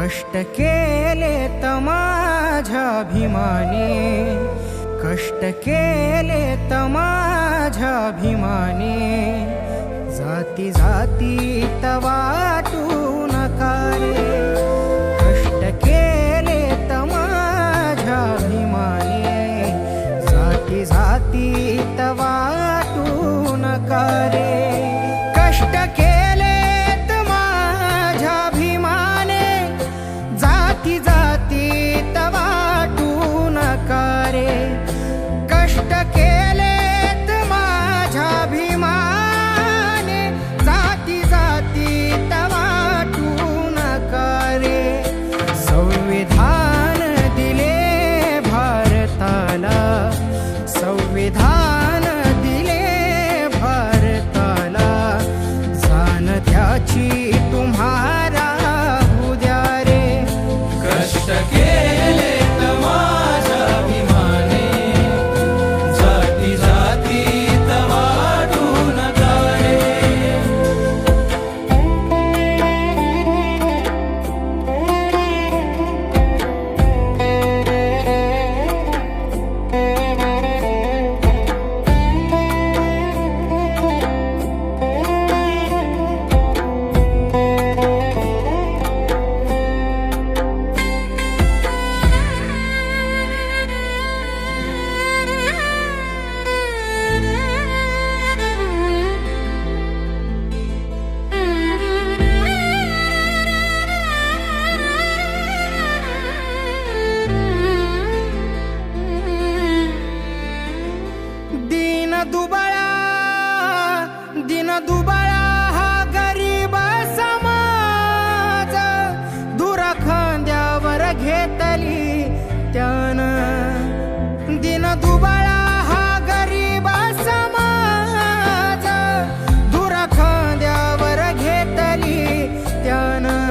कष्ट केले त माझ्या अभिमाने, कष्ट केले त माझ्या अभिमाने, जाती जाती त वाटू नका रे. कष्ट केले त माझ्या अभिमाने, जाती जाती त वाटू नका रे. कष्ट केले त माझ्या अभिमाने, जाती जाती त वाटू नका रे. कष्ट केले त माझ्या अभिमाने, जाती जाती त वाटू नका रे. संविधान दिले भारताला, संविधान दिले भारताला, जाण त्याची तुम्हाला होऊ द्या रे. कष्ट केले त माझ्या अभिमाने, जाती जाती त वाटू नका रे. दिन दुबळा हा गरीब समाज, दूर खांद्यावर घेतली त्यानं. दिन दुबळा हा गरीब समाज, दूर खांद्यावर घेतली त्यानं.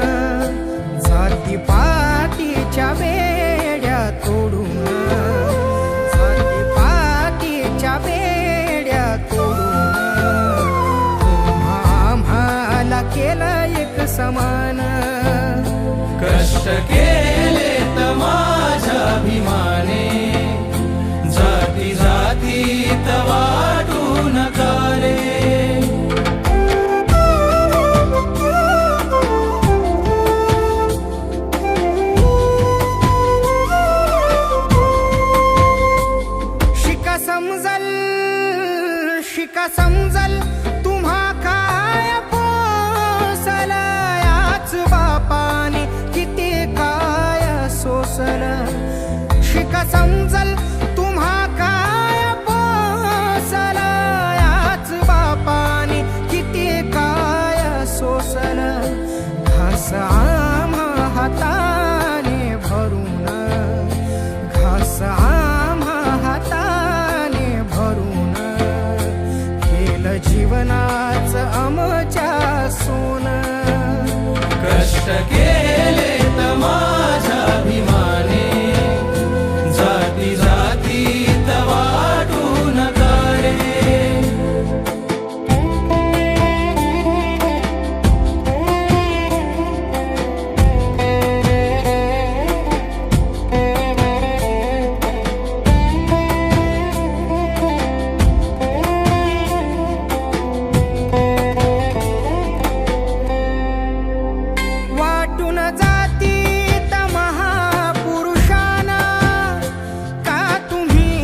जाती पातीच्या बेड्या तोडून, जाती पातीच्या बेड्या तोडून, केलं एक समान. कष्ट केले त माझ्या अभिमाने, जाती जाती त वाटू नका रे. शिका समजल, शिका समजल तुम्हा काय पोसल, याच बापाने किती काय सोसल. शिका समजल तुम्हा काय पोसल, याच बापाने किती काय सोसल. घास आम्हा हाताने भरून, घास आम्हा हाताने भरून, केलं जीवनाच आमच्या सोन. कष्ट केले त माझ्या अभिमाने, जाती जाती त वाटू नका रे. वाटून जाती त महापुरुषांना, का तुम्ही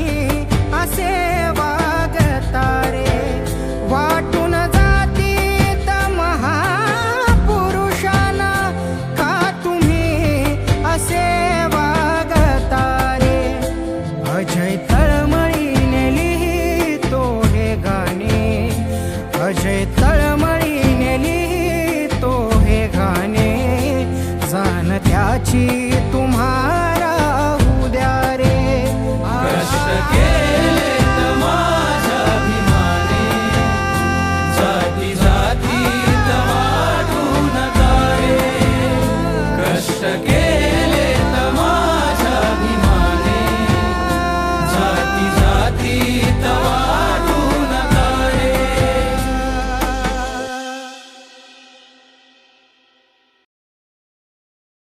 असे वागता रे. वाटून जाती त महापुरुषांना, का तुम्ही असे वागता रे. अजय तळमळीने लिहितो हे गाणे, अजय तळमळीने लिहितो हे गाणे, जाण त्याची तुम्हाला होऊ द्या रे. कष्ट केले त माझ्या अभिमाने, जाती जाती त वाटू नका रे. कष्ट केले त माझ्या अभिमाने, जाती जाती त